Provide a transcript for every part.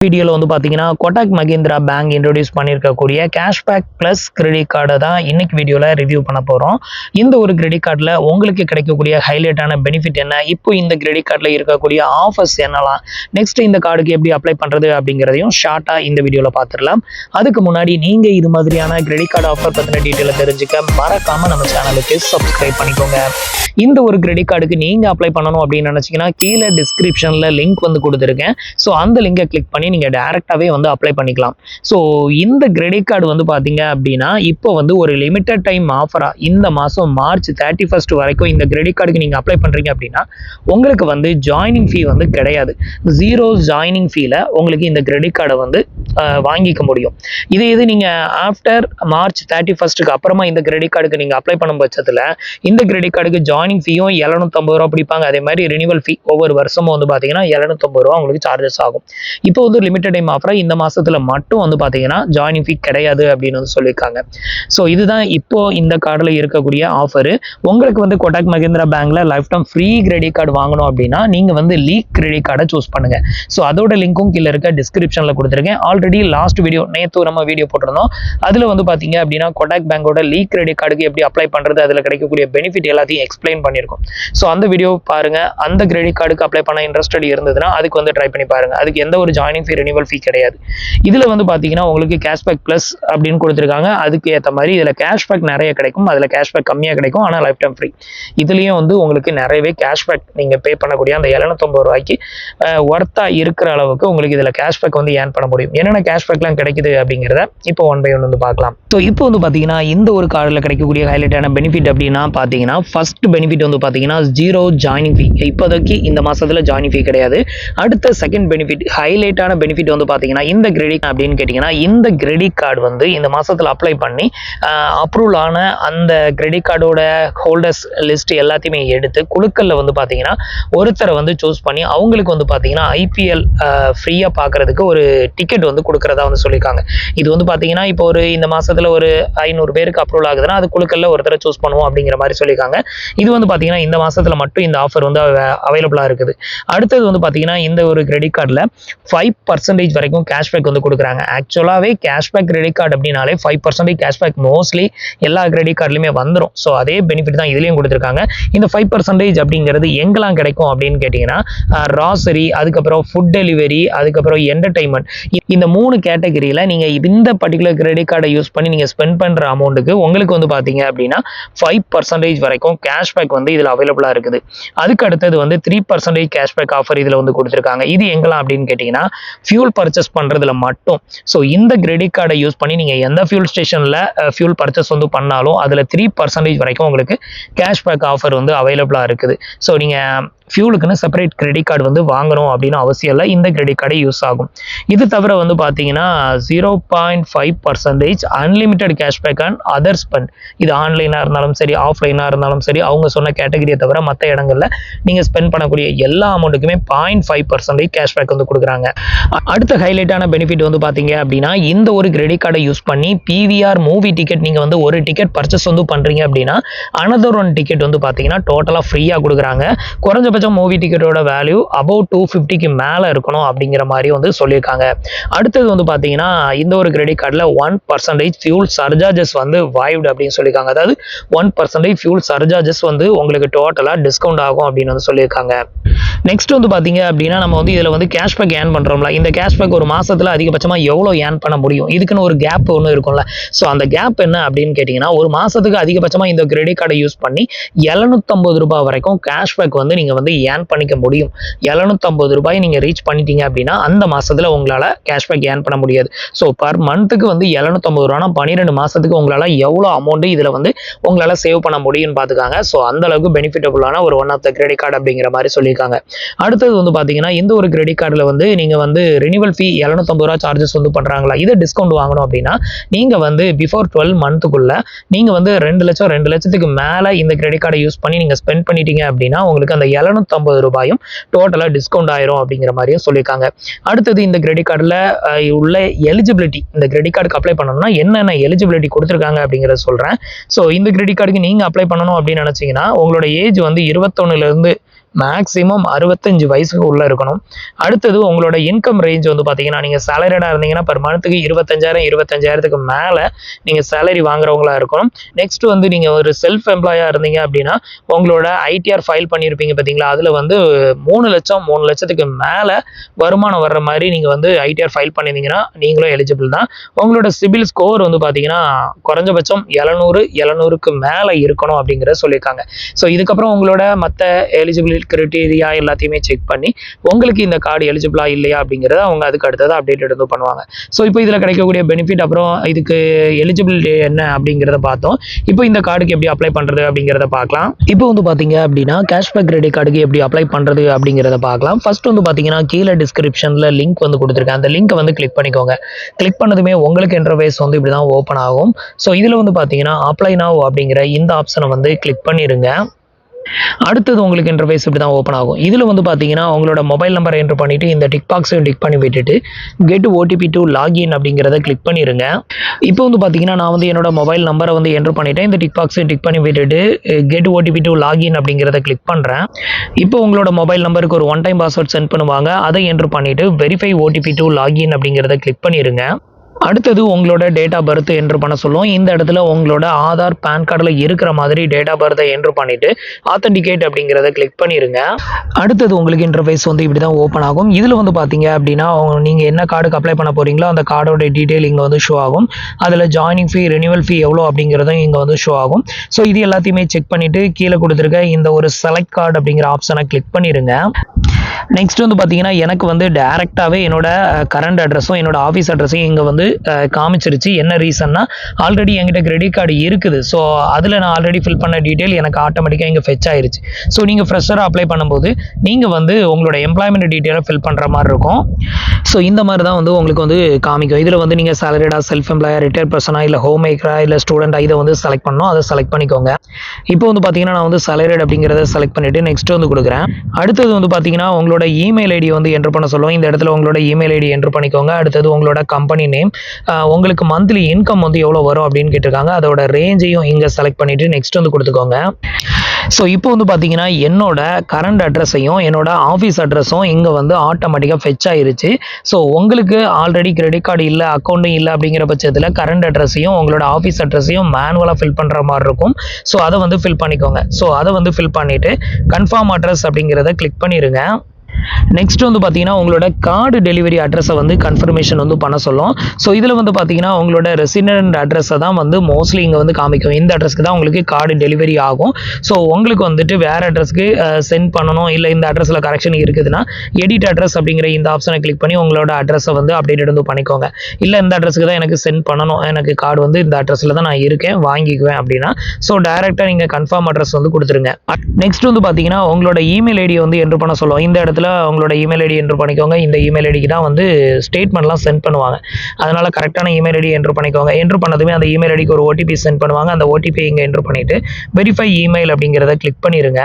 வீடியோல வந்து பாத்தீங்கன்னா கோட்டாக் மஹிந்திரா பேங்க் இன்ட்ரோடியூஸ் பண்ணியிருக்கக்கூடிய கேஷ்பேக் பிளஸ் கிரெடிட் கார்டை தான் இன்னைக்கு வீடியோல ரிவ்யூ பண்ண போறோம். இந்த ஒரு கிரெடிட் கார்டில் உங்களுக்கு கிடைக்கக்கூடிய ஹைலைட்டான பெனிஃபிட் என்ன, இப்போ இந்த கிரெடிட் கார்டில் இருக்கக்கூடிய ஆஃபர்ஸ் என்னலாம், நெக்ஸ்ட் இந்த கார்டுக்கு எப்படி அப்ளை பண்றது அப்படிங்கிறதையும் ஷார்ட்டா இந்த வீடியோல பார்த்துடலாம். அதுக்கு முன்னாடி நீங்க இது மாதிரியான கிரெடிட் கார்டு ஆஃபர் பத்தின டீட்டெயிலை தெரிஞ்சுக்க மறக்காம நம்ம சேனலுக்கு சப்ஸ்கிரைப் பண்ணிக்கோங்க. இந்த ஒரு கிரெடிட் கார்டுக்கு நீங்க அப்ளை பண்ணணும் அப்படின்னு நினைச்சீங்கன்னா கீழே டிஸ்கிரிப்ஷன்ல லிங்க் வந்து கொடுத்துருக்கேன். ஸோ அந்த லிங்கை கிளிக் பண்ணி நீங்க டைரக்டாவே வந்து அப்ளை பண்ணிக்கலாம். ஸோ இந்த கிரெடிட் கார்டு வந்து பாத்தீங்க அப்படின்னா இப்போ வந்து ஒரு லிமிட்டட் டைம் ஆஃபரா இந்த மாசம் மார்ச் 31 வரைக்கும் இந்த கிரெடிட் கார்டுக்கு நீங்க அப்ளை பண்றீங்க அப்படின்னா உங்களுக்கு வந்து ஜாயினிங் ஃபீ வந்து கிடையாது. 0 ஜாயினிங் ஃபீல உங்களுக்கு இந்த கிரெடிட் கார்டை வந்து வாங்கிக்க முடியும். இது நீங்க ஆஃப்டர் மார்ச் 31க்கு அப்புறமா இந்த கிரெடிட் கார்டுக்கு நீங்க அப்ளை பண்ணும் பட்சத்துல இந்த கிரெடிட் கார்டுக்கு ஜாயினிங் ஃபீயும் 750 ரூபா பிடிப்பாங்க. அதே மாதிரி ரினிவல் ஃபீ ஒவ்வொரு வருஷமும் வந்து பாத்தீங்கன்னா 750 ரூபா உங்களுக்கு சார்ஜஸ் ஆகும். இப்போ வந்து லிமிட்டட் டைம் ஆஃபரா இந்த மாசத்துல மட்டும் வந்து பாத்தீங்கன்னா ஜாயினிங் ஃபீ கிடையாது அப்படின்னு வந்து சொல்லியிருக்காங்க. ஸோ இதுதான் இப்போ இந்த கார்டில் இருக்கக்கூடிய ஆஃபர். உங்களுக்கு வந்து கோட்டாக் மஹிந்திரா பேங்க்ல life time free credit card வாங்கணும் அப்படின்னா நீங்க வந்து லீக் கிரெடிட் கார்டை சூஸ் பண்ணுங்க. ஸோ அதோட லிங்க்கும் கீழே இருக்க டிஸ்கிரிப்ஷன்ல கொடுத்துருக்கேன். ஆல்ரெடி லாஸ்ட் வீடியோ நேற்று நம்ம வீடியோ போட்டிருந்தோம். அதுல வந்து பாத்தீங்க அப்படின்னா கோட்டாக் பேங்கோட லீக் கிரெடிட் கார்டுக்கு எப்படி அப்ளை பண்றது, அதுல கிடைக்கக்கூடிய பெனிஃபிட் எல்லாத்தையும் எக்ஸ்பிளைன் பண்ணியிருக்கோம். ஸோ அந்த வீடியோ பாருங்க. அந்த கிரெடிட் கார்டுக்கு அப்ளை பண்ண இன்ட்ரெஸ்டட் இருந்ததுன்னா அதுக்கு வந்து ட்ரை பண்ணி பாருங்க. அதுக்கு எந்த ஒரு ஜாயினிங் ஃபீ ரினிவல் ஃபீ கிடையாது. இதுல வந்து பாத்தீங்கன்னா உங்களுக்கு கேஷ்பேக் பிளஸ் அப்படின்னு கொடுத்துருக்காங்க. அதுக்கு ஏற்ற மாதிரி இதுல கேஷ்பேக் நிறைய கிடைக்கும், அதுல கேஷ்பேக் கம்மியா கிடைக்கும், ஆனா லைஃப் டைம் ஃப்ரீ. இதுலயும் வந்து உங்களுக்கு நிறையவே கேஷ்பேக் நீங்க பே பண்ணக்கூடிய அந்த 750 ரூபாய்க்கு ஒர்த்தா இருக்கிற அளவுக்கு உங்களுக்கு இதுல கேஷ்பேக் வந்து ஏர்ன் பண்ண முடியும். என்னென்ன கேஷ்பேக்லாம் கிடைக்குது அப்படிங்கிறத இப்போ ஒன் பை ஒன் வந்து பார்க்கலாம். ஸோ இப்போ வந்து பாத்தீங்கன்னா இந்த ஒரு கார்டில் கிடைக்கக்கூடிய ஹைலைட்டான பெனிஃபிட் அப்படின்னா பாத்தீங்கன்னா ஃபர்ஸ்ட் பெனிஃபிட் வந்து பாத்தீங்கன்னா 0 ஜாயினிங் ஃபீ. இப்போதைக்கு இந்த மாசத்துல ஜாயினிங் ஃபீ கிடையாது. அடுத்த செகண்ட் பெனிஃபிட் ஹைலைட்டான பெனிஃபிட் வந்து பாத்தீங்கன்னா இந்த கிரெடிட் அப்படின்னு கேட்டீங்கன்னா இந்த கிரெடிட் கார்டு வந்து இந்த மாசத்துல அப்ளை பண்ணி அப்ரூவல் ஆன அந்த கிரெடிட் கார்டோட ஹோல்டர்ஸ் லிஸ்ட் எல்லாத்தையுமே எடுத்து குழுக்கள்ல வந்து பாத்தீங்கன்னா ஒருத்தரை வந்து சூஸ் பண்ணி அவங்களுக்கு வந்து பாத்தீங்கன்னா IPL ஃப்ரீயா பாக்குறதுக்கு ஒரு டிக்கெட் வந்து கொடுக்கறதா வந்து சொல்லியிருக்காங்க. இது வந்து பாத்தீங்கன்னா இப்போ ஒரு இந்த மாசத்துல ஒரு 500 பேருக்கு அப்ரூவல் ஆகுதுன்னா அது குழுக்கள்ல ஒருத்தரை சூஸ் பண்ணுவோம் அப்படிங்கிற மாதிரி சொல்லியிருக்காங்க. இது வந்து பாத்தீங்கன்னா இந்த மாசத்துல மட்டும் இந்த ஆஃபர் வந்து அவைலபிளா இருக்குது. அடுத்தது வந்து பாத்தீங்கன்னா இந்த ஒரு கிரெடிட் கார்டுல 5% வரைக்கும் கேஷ்பேக் வந்து கொடுக்குறாங்க. ஆக்சுவலாவே கேஷ்பேக் கிரெடிட் கார்டு அப்படின்னாலே 5% கேஷ்பேக் மோஸ்ட்லி எல்லா கிரெடிட் கார்டுலையுமே வந்துடும். ஸோ அதே பெனிஃபிட் தான் இதுலயும் கொடுத்துருக்காங்க. இந்த 5% அப்படிங்கிறது எங்கெல்லாம் கிடைக்கும் அப்படின்னு கேட்டீங்கன்னா ராசரி, அதுக்கப்புறம் ஃபுட் டெலிவரி, அதுக்கப்புறம் என்டர்டைன்மெண்ட், இந்த 3 கேட்டகரியில நீங்க இந்த பர்டிகுலர் கிரெடிட் கார்டை யூஸ் பண்ணி நீங்க ஸ்பெண்ட் பண்ற அமௌண்ட்டுக்கு உங்களுக்கு வந்து பாத்தீங்க அப்படின்னா 5% வரைக்கும் கேஷ்பேக் வந்து இதுல அவைலபிளா இருக்குது. அதுக்கு அடுத்தது வந்து 3% கேஷ்பேக் ஆஃபர் இதுல வந்து கொடுத்துருக்காங்க. இது எங்கெல்லாம் அப்படின்னு கேட்டீங்கன்னா ஃபியூல் பர்ச்சேஸ் பண்றதுல மட்டும். ஸோ இந்த கிரெடிட் கார்டை யூஸ் பண்ணி நீங்க எந்த ஃபியூல் ஸ்டேஷன்ல ஃபியூல் பர்ச்சேஸ் வந்து பண்ணாலும் அதுல 3% வரைக்கும் உங்களுக்கு கேஷ்பேக் ஆஃபர் வந்து அவைலபிளா இருக்குது. ஸோ நீங்க ஃபியூலுக்குன்னு செப்பரேட் கிரெடிட் கார்டு வந்து வாங்கணும் அப்படின்னு அவசியம் இல்லை. இந்த கிரெடிட் கார்டே யூஸ் ஆகும். இது தவிர வந்து பார்த்தீங்கன்னா 0.5% unlimited cashback and other spend. இது ஆன்லைனாக இருந்தாலும் சரி, ஆஃப்லைனாக இருந்தாலும் சரி, அவங்க சொன்ன கேட்டகரியை தவிர மற்ற இடங்களில் நீங்கள் ஸ்பெண்ட் பண்ணக்கூடிய எல்லா அமௌண்ட்டுக்குமே 0.5% கேஷ்பேக் வந்து கொடுக்குறாங்க. அடுத்த ஹைலைட்டான பெனிஃபிட் வந்து பார்த்தீங்க அப்படின்னா இந்த ஒரு கிரெடிட் கார்டை யூஸ் பண்ணி PVR மூவி டிக்கெட் நீங்கள் வந்து ஒரு டிக்கெட் பர்ச்சேஸ் வந்து பண்ணுறீங்க அப்படின்னா அனதர் ஒன் டிக்கெட் வந்து பார்த்தீங்கன்னா டோட்டலாக ஃப்ரீயாக கொடுக்குறாங்க. குறைஞ்ச மூவி டிக்கெட்டோட வேல்யூ அபவ் 250க்கு மேல இருக்கணும் அப்படிங்கிற மாதிரி வந்து சொல்லியிருக்காங்க. அடுத்தது வந்து பாத்தீங்கன்னா இந்த ஒரு கிரெடிட் கார்டுல 1% ஃபியூல் சர்சார்ஜஸ் வந்து வாய்வ்டு அப்படின்னு சொல்லியிருக்காங்க. அதாவது 1% ஃபியூல் சர்சார்ஜஸ் வந்து உங்களுக்கு டோட்டலா டிஸ்கவுண்ட் ஆகும் அப்படின்னு வந்து சொல்லியிருக்காங்க. நெக்ஸ்ட் வந்து பாத்தீங்க அப்படின்னா நம்ம வந்து இதுல வந்து கேஷ்பேக் ஏர்ன் பண்றோம்ல, இந்த கேஷ்பேக் ஒரு மாசத்துல அதிகபட்சமா எவ்வளவு ஏர்ன் பண்ண முடியும், இதுக்குன்னு ஒரு கேப் ஒன்று இருக்கும்ல. ஸோ அந்த கேப் என்ன அப்படின்னு கேட்டீங்கன்னா ஒரு மாசத்துக்கு அதிகபட்சமா இந்த கிரெடிட் கார்டை யூஸ் பண்ணி 750 ரூபாய் வரைக்கும் கேஷ்பேக் வந்து நீங்க வந்து ஏர்ன் பண்ணிக்க முடியும். 750 ரூபாய் நீங்க ரீச் பண்ணிட்டீங்க அப்படின்னா அந்த மாசத்துல உங்களால கேஷ்பேக் ஏர்ன் பண்ண முடியாது. ஸோ பர் மந்த்துக்கு வந்து 750 ரூபாய் 12 மாசத்துக்கு உங்களால எவ்வளவு அமௌண்ட் இதுல வந்து உங்களால சேவ் பண்ண முடியும்னு பாத்துக்காங்க. ஸோ அந்த அளவுக்கு பெனிஃபிட்டபுளான ஒரு one of the credit card அப்படிங்கிற மாதிரி சொல்லியிருக்காங்க. அடுத்தது வந்து பாத்தீங்கன்னா இந்த ஒரு கிரெடிட் கார்டுல வந்து நீங்க வந்து ரினிவல் ஃபீ 750 ரூபாய் சார்ஜஸ் வந்து பண்றாங்களா, இதை டிஸ்கவுண்ட் வாங்கணும் அப்படின்னா நீங்க வந்து பிஃபோர் 12 மந்த்துக்குள்ள நீங்க வந்து 2 லட்சத்துக்கு மேல இந்த கிரெடிட் கார்டை யூஸ் பண்ணி நீங்க ஸ்பெண்ட் பண்ணிட்டீங்க அப்படின்னா உங்களுக்கு அந்த 750 ரூபாயும் டோட்டலா டிஸ்கவுண்ட் ஆயிரும் அப்படிங்கிற மாதிரியும் சொல்லியிருக்காங்க. அடுத்தது இந்த கிரெடிட் கார்டுல உள்ள எலிஜிபிலிட்டி, இந்த கிரெடிட் கார்டுக்கு அப்ளை பண்ணணும்னா என்னென்ன எலிஜிபிலிட்டி கொடுத்துருக்காங்க அப்படிங்கறத சொல்றேன். ஸோ இந்த கிரெடிட் கார்டுக்கு நீங்க அப்ளை பண்ணணும் அப்படின்னு நினைச்சீங்கன்னா உங்களோட ஏஜ் வந்து 21 இருந்து மேக்ஸிமம் 65 வயசுக்கு உள்ள இருக்கணும். அடுத்தது உங்களோட இன்கம் ரேஞ்ச் வந்து பார்த்தீங்கன்னா, நீங்க சேலரிடா இருந்தீங்கன்னா பெர் மந்த்துக்கு 25,000 25,000க்கு மேல நீங்க சேலரி வாங்குறவங்களா இருக்கணும். நெக்ஸ்ட் வந்து நீங்க ஒரு செல்ஃப் எம்ப்ளாயா இருந்தீங்க அப்படின்னா, உங்களோட ஐடிஆர் ஃபைல் பண்ணியிருப்பீங்க பார்த்தீங்களா, அதுல வந்து 3 லட்சம் 3 லட்சத்துக்கு மேல வருமானம் வர்ற மாதிரி நீங்க வந்து ஐடிஆர் ஃபைல் பண்ணியிருந்தீங்கன்னா நீங்களும் எலிஜிபிள் தான். உங்களோட சிபில் ஸ்கோர் வந்து பார்த்தீங்கன்னா, குறைஞ்சபட்சம் 700க்கு மேல இருக்கணும் அப்படிங்கிறத சொல்லியிருக்காங்க. ஸோ இதுக்கப்புறம் உங்களோட மற்ற எலிஜிபிலிட்டி கிரைட்டீரியா எல்லாத்தையுமே செக் பண்ணி உங்களுக்கு இந்த கார்டு எலிஜிபிளா இல்லையா அப்படிங்கிறத அவங்க அதுக்கு அடுத்தது அப்டேட் எடுத்து பண்ணுவாங்க. ஸோ இப்போ இதில் கிடைக்கக்கூடிய பெனிஃபிட் அப்புறம் இதுக்கு எலிஜிபிலிட்டி என்ன அப்படிங்கிறத பார்த்தோம். இப்போ இந்த கார்டுக்கு எப்படி அப்ளை பண்ணுறது அப்படிங்கிறத பார்க்கலாம். இப்போ வந்து பார்த்தீங்க அப்படின்னா கேஷ்பேக் கிரெடிட் கார்டுக்கு எப்படி அப்ளை பண்ணுறது அப்படிங்கிறத பார்க்கலாம். ஃபர்ஸ்ட் வந்து பார்த்தீங்கன்னா கீழே டிஸ்கிரிப்ஷனில் லிங்க் வந்து கொடுத்துருக்கேன். அந்த லிங்க்கை வந்து கிளிக் பண்ணிக்கோங்க. கிளிக் பண்ணதுமே உங்களுக்கு இன்டர்ஃபேஸ் வந்து இப்படி தான் ஓப்பன் ஆகும். ஸோ இதில் வந்து பார்த்தீங்கன்னா அப்ளை நவ் அப்படிங்கிற இந்த ஆப்ஷனை வந்து கிளிக் பண்ணிடுங்க. அடுத்தது உங்களுக்கு இன்டர்ஃபேஸ் இப்படி தான் ஓப்பன் ஆகும். இதில் வந்து பார்த்தீங்கன்னா உங்களோட மொபைல் நம்பரை என்ட்ரு பண்ணிவிட்டு இந்த டிக் பாக்ஸையும் டிக் பண்ணி விட்டுட்டு கெட் ஓடிபி டு லாகின் அப்படிங்கிறத கிளிக் பண்ணிடுங்க. இப்போ வந்து பார்த்தீங்கன்னா நான் வந்து என்னோட மொபைல் நம்பரை வந்து என்ட்ரு பண்ணிவிட்டேன். இந்த டிக் பாக்ஸையும் டிக் பண்ணி விட்டுட்டு கெட் ஓடிபி டு லாகின் அப்படிங்கிறத கிளிக் பண்ணுறேன். இப்போ உங்களோட மொபைல் நம்பருக்கு ஒரு ஒன் டைம் பாஸ்வேர்ட் சென்ட் பண்ணுவாங்க. அதை என்ட்ரு பண்ணிவிட்டு வெரிஃபை ஓடிபி டு லாகின் அப்படிங்கிறத கிளிக் பண்ணிடுங்க. அடுத்தது உங்களோட டேட் ஆஃப் பர்த் என்ட்ரு பண்ண சொல்லும். இந்த இடத்துல உங்களோட ஆதார் பேன் கார்டில் இருக்கிற மாதிரி டேட் ஆஃப் பர்த்தை என்ட்ரு பண்ணிவிட்டு ஆத்தென்டிகேட் அப்படிங்கிறத கிளிக் பண்ணிடுங்க. அடுத்தது உங்களுக்கு இன்டர்ஃபேஸ் வந்து இப்படி தான் ஓப்பன் ஆகும். இதில் வந்து பார்த்தீங்க அப்படின்னா நீங்கள் என்ன கார்டுக்கு அப்ளை பண்ண போகிறீங்களோ அந்த கார்டோட டீட்டெயில் இங்கே வந்து ஷோ ஆகும். அதில் ஜாயினிங் ஃபீ ரெனியூவல் ஃபீ எவ்வளோ அப்படிங்கிறதும் இங்கே வந்து ஷோ ஆகும். ஸோ இது எல்லாத்தையுமே செக் பண்ணிவிட்டு கீழே கொடுத்துருக்க இந்த ஒரு செலக்ட் கார்டு அப்படிங்கிற ஆப்ஷனை கிளிக் பண்ணிடுங்க. நெக்ஸ்ட் வந்து பார்த்தீங்கன்னா எனக்கு வந்து டேரெக்டாகவே என்னோட கரண்ட் அட்ரஸும் என்னோட ஆஃபீஸ் அட்ரஸையும் இங்கே வந்து காமிச்சிருச்சு. என்ன ரீசன்னா ஆல்ரெடி என்கிட்ட கிரெடிட் கார்டு இருக்குது. ஸோ அதில் நான் ஆல்ரெடி ஃபில் பண்ண டீட்டெயில் எனக்கு ஆட்டோமேட்டிக்காக இங்கே ஃபெச் ஆயிருச்சு. ஸோ நீங்கள் ஃப்ரெஷராக அப்ளை பண்ணும்போது நீங்கள் வந்து உங்களோட எம்ப்ளாய்மெண்ட் டீட்டெயிலை ஃபில் பண்ணுற மாதிரி இருக்கும். ஸோ இந்த மாதிரி தான் வந்து உங்களுக்கு வந்து காமிக்கும். இதில் வந்து நீங்கள் சேலரிடா, செல்ஃப் எம்ப்ளாயர், ரிட்டையர் பர்சனா, இல்லை ஹோம் மேக்கரா, இல்லை ஸ்டூடெண்ட்டாக இதை வந்து செலக்ட் பண்ணணும். அதை செலக்ட் பண்ணிக்கோங்க. இப்போ வந்து பார்த்தீங்கன்னா நான் வந்து சேலரிட் அப்படிங்கிறத செலக்ட் பண்ணிவிட்டு நெக்ஸ்ட் வந்து கொடுக்குறேன். அடுத்தது வந்து பார்த்தீங்கன்னா உங்களோட இமெயில் ஐடி வந்து என்ட்ரு பண்ண சொல்லுவோம். இந்த இடத்துல உங்களோட இமெயில் ஐடி என்ட்ரு பண்ணிக்கோங்க. அடுத்தது உங்களோட கம்பெனி நேம், உங்களுக்கு மந்த்லி இன்கம் வந்து எவ்வளோ வரும் அப்படின்னு கேட்டிருக்காங்க. அதோட ரேஞ்சையும் இங்கே செலக்ட் பண்ணிவிட்டு நெக்ஸ்ட் வந்து கொடுத்துக்கோங்க. ஸோ இப்போ வந்து பார்த்தீங்கன்னா என்னோட கரண்ட் அட்ரஸையும் என்னோட ஆஃபீஸ் அட்ரஸும் இங்கே வந்து ஆட்டோமேட்டிக்காக ஃபெச் ஆயிருச்சு. ஸோ உங்களுக்கு ஆல்ரெடி கிரெடிட் கார்டு இல்லை, அக்கௌண்ட்டும் இல்லை அப்படிங்கிற பட்சத்தில் கரண்ட் அட்ரஸையும் உங்களோட ஆஃபீஸ் அட்ரஸையும் மேனுவலாக ஃபில் பண்ணுற மாதிரி இருக்கும். ஸோ அதை வந்து ஃபில் பண்ணிக்கோங்க. ஸோ அதை வந்து ஃபில் பண்ணிவிட்டு கன்ஃபார்ம் அட்ரஸ் அப்படிங்கிறத கிளிக் பண்ணிடுங்க. நெக்ஸ்ட் வந்து பார்த்தீங்கன்னா உங்களோட கார்டு டெலிவரி அட்ரஸை வந்து கன்ஃபர்மேஷன் வந்து பண்ண சொல்லும். ஸோ இதில் வந்து பார்த்தீங்கன்னா உங்களோட ரெசிடென்ட் அட்ரஸை தான் வந்து மோஸ்ட்லி இங்கே வந்து காமிக்கும். இந்த அட்ரஸ்க்கு தான் உங்களுக்கு கார்டு டெலிவரி ஆகும். ஸோ உங்களுக்கு வந்துட்டு வேறு அட்ரஸ்க்கு சென்ட் பண்ணணும், இல்லை இந்த அட்ரஸில் கரெக்ஷன் இருக்குதுன்னா எடிட் அட்ரஸ் அப்படிங்கிற இந்த ஆப்ஷனை கிளிக் பண்ணி உங்களோட அட்ரஸை வந்து அப்டேட் வந்து பண்ணிக்கோங்க. இல்லை இந்த அட்ரஸுக்கு தான் எனக்கு சென்ட் பண்ணணும், எனக்கு கார்டு வந்து இந்த அட்ரஸில் தான் நான் இருக்கேன், வாங்கிக்குவேன் அப்படின்னா ஸோ டேரெக்டாக நீங்கள் கன்ஃபார்ம் அட்ரஸ் வந்து கொடுத்துருங்க. நெக்ஸ்ட் வந்து பார்த்தீங்கன்னா உங்களோட இமெயில் ஐடியை வந்து என்ட்ரு பண்ண சொல்லுவோம். இந்த இடத்துல உங்களோட இமெயில் ஐடி என்ட்ரு பண்ணிக்கோங்க. இந்த இமெயில் ஐடிக்கு தான் வந்து ஸ்டேட்மெண்ட்லாம் சென்ட் பண்ணுவாங்க. அதனால கரெக்டான இமெயில் ஐடி என்ட்ரு பண்ணிக்கோங்க. என்ட்ரு பண்ணதுமே அந்த இமெயில் ஐடிக்கு ஒரு ஓடிபி சென்ட் பண்ணுவாங்க. அந்த ஓடிபி இங்கே என்ட்ரு பண்ணிட்டு வெரிஃபை இமெயில் அப்படிங்கிறத கிளிக் பண்ணிடுங்க.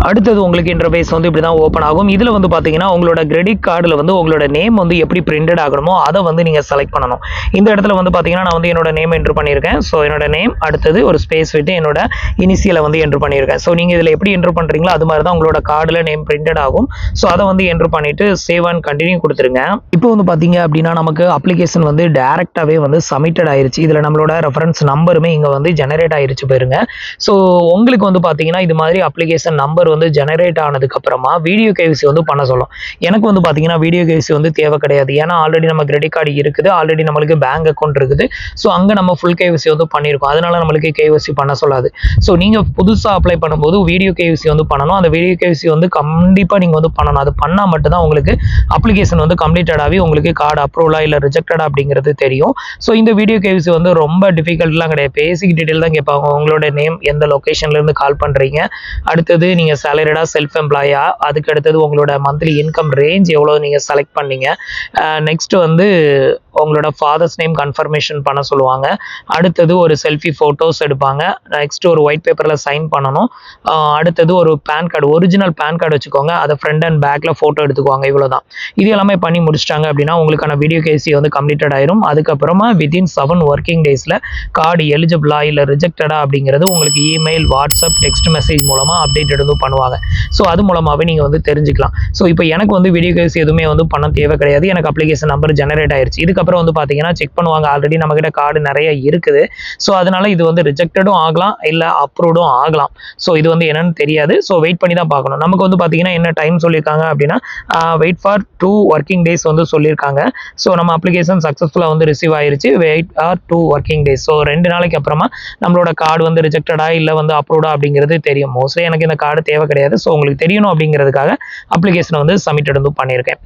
அடுத்தது உங்களுக்கு இன்டர்ஃபேஸ் வந்து இப்படி தான் ஓப்பன் ஆகும். இதில் வந்து பார்த்தீங்கன்னா உங்களோட கிரெடிட் கார்டில் வந்து உங்களோட நேம் வந்து எப்படி பிரிண்டட் ஆகணுமோ அதை வந்து நீங்கள் செலக்ட் பண்ணணும். இந்த இடத்துல வந்து பார்த்தீங்கன்னா நான் வந்து என்னோட நேம் என்ட்ரு பண்ணியிருக்கேன். ஸோ என்னோட நேம் அடுத்தது ஒரு ஸ்பேஸ் விட்டு என்னோட இனிஷியலை வந்து என்ட்ரு பண்ணியிருக்கேன். ஸோ நீங்கள் இதில் எப்படி என்ட்ரு பண்ணுறீங்களோ அது மாதிரி தான் உங்களோட கார்டில் நேம் பிரிண்டட் ஆகும். ஸோ அதை வந்து என்ட்ரு பண்ணிட்டு சேவ் அண்ட் கண்டினியூ கொடுத்துருங்க. இப்போ வந்து பார்த்தீங்க அப்படின்னா நமக்கு அப்ளிகேஷன் வந்து டேரெக்டாகவே வந்து சப்மிட்டட் ஆயிருச்சு. இதில் நம்மளோட ரெஃபரன்ஸ் நம்பருமே இங்கே வந்து ஜெனரேட் ஆயிருச்சு பாருங்க. ஸோ உங்களுக்கு வந்து பார்த்தீங்கன்னா இது மாதிரி அப்ளிகேஷன் நம்பர் வந்து ஜெனரேட் ஆனதுக்கப்புறமா வீடியோ கேவிசி வந்து பண்ண சொல்லும். எனக்கு வந்து பார்த்தீங்கன்னா வீடியோ கேவிசி வந்து தேவை கிடையாது. ஏன்னா ஆல்ரெடி நம்ம கிரெடிட் கார்டு இருக்குது, ஆல்ரெடி நம்மளுக்கு பேங்க் அக்கௌண்ட் இருக்குது. ஸோ அங்கே நம்ம ஃபுல் கேவிசி வந்து பண்ணியிருக்கோம். அதனால நம்மளுக்கு கேவிசி பண்ண சொல்லாது. ஸோ நீங்கள் புதுசாக அப்ளை பண்ணும்போது வீடியோ கேவிசி வந்து பண்ணணும். அந்த வீடியோ கேவிசி வந்து கண்டிப்பாக நீங்கள் வந்து பண்ணணும். அது பண்ணால் மட்டும்தான் உங்களுக்கு அப்ளிகேஷன் வந்து கம்ப்ளீட்டட் ஆகி உங்களுக்கு கார்டு அப்ரூவலா இல்லை ரிஜெக்டடா அப்படிங்கிறது தெரியும். ஸோ இந்த வீடியோ கேவிசி வந்து ரொம்ப டிஃபிகல்ட்லாம் கிடையாது. பேசிக் டீட்டெயில் தான் கேட்பாங்க. உங்களோட நேம், எந்த லொக்கேஷன்லேருந்து கால் பண்ணுறீங்க, அடுத்தது நீங்கள் சேலரிடா, செல்ஃப் எம்ப்ளாயா, அதுக்கு அடுத்தது உங்களோட மந்த்லி இன்கம் ரேஞ்ச் எவ்வளோ நீங்கள் செலக்ட் பண்ணீங்க, நெக்ஸ்ட் வந்து உங்களோட ஃபாதர்ஸ் நேம் கன்ஃபர்மேஷன் பண்ண சொல்லுவாங்க. அடுத்தது ஒரு செல்ஃபி ஃபோட்டோஸ் எடுப்பாங்க. நெக்ஸ்ட் ஒரு ஒயிட் பேப்பரில் சைன் பண்ணணும். அடுத்தது ஒரு PAN card, original PAN card வச்சுக்கோங்க. அதை ஃப்ரண்ட் அண்ட் பேக்கில் ஃபோட்டோ எடுத்துக்குவாங்க. இவ்வளோதான். இது எல்லாமே பண்ணி முடிச்சிட்டாங்க அப்படின்னா உங்களுக்கான வீடியோ கேசி வந்து கம்ப்ளீட்டட் ஆயிரும். அதுக்கப்புறமா வித்தின் 7 ஒர்க்கிங் டேஸில் கார்டு எலிஜிபிளா இல்லை ரிஜெக்டடா அப்படிங்கிறது உங்களுக்கு இமெயில், வாட்ஸ்அப், டெக்ஸ்ட் மெசேஜ் மூலமாக அப்டேட் எடுத்து பண்ணுவாங்க. ஸோ அது மூலமாகவே நீங்கள் வந்து தெரிஞ்சுக்கலாம். ஸோ இப்போ எனக்கு வந்து வீடியோ கேஸ் எதுவுமே வந்து பண்ண தேவை கிடையாது. எனக்கு அப்ளிகேஷன் நம்பர் ஜெனரேட் ஆயிருச்சு. இதுக்கப்புறம் வந்து பார்த்தீங்கன்னா செக் பண்ணுவாங்க. ஆல்ரெடி நம்மகிட்ட கார்டு நிறைய இருக்குது. ஸோ அதனால இது வந்து ரிஜெக்டடும் ஆகலாம், இல்லை அப்ரூவ்டும் ஆகலாம். ஸோ இது வந்து என்னன்னு தெரியாது. ஸோ வெயிட் பண்ணி தான் பார்க்கணும். நமக்கு வந்து பார்த்தீங்கன்னா என்ன டைம் சொல்லியிருக்காங்க அப்படின்னா வெயிட் ஃபார் 2 ஒர்க்கிங் டேஸ் வந்து சொல்லியிருக்காங்க. ஸோ நம்ம அப்ளிகேஷன் சக்ஸஸ்ஃபுல்லாக வந்து ரிசீவ் ஆயிருச்சு. Wait or 2 working days. So 2 நாளைக்கு அப்புறமா நம்மளோட கார்டு வந்து ரிஜெக்டடா இல்லை வந்து அப்ரூவ்டா அப்படிங்கிறது தெரியும். மோஸ்ட்லி எனக்கு இந்த கார்டு தேவை கிடையாது. ஸோ உங்களுக்கு தெரியணும் அப்படிங்கிறதுக்காக அப்ளிகேஷனை வந்து சப்மிட் வந்து பண்ணியிருக்கேன்.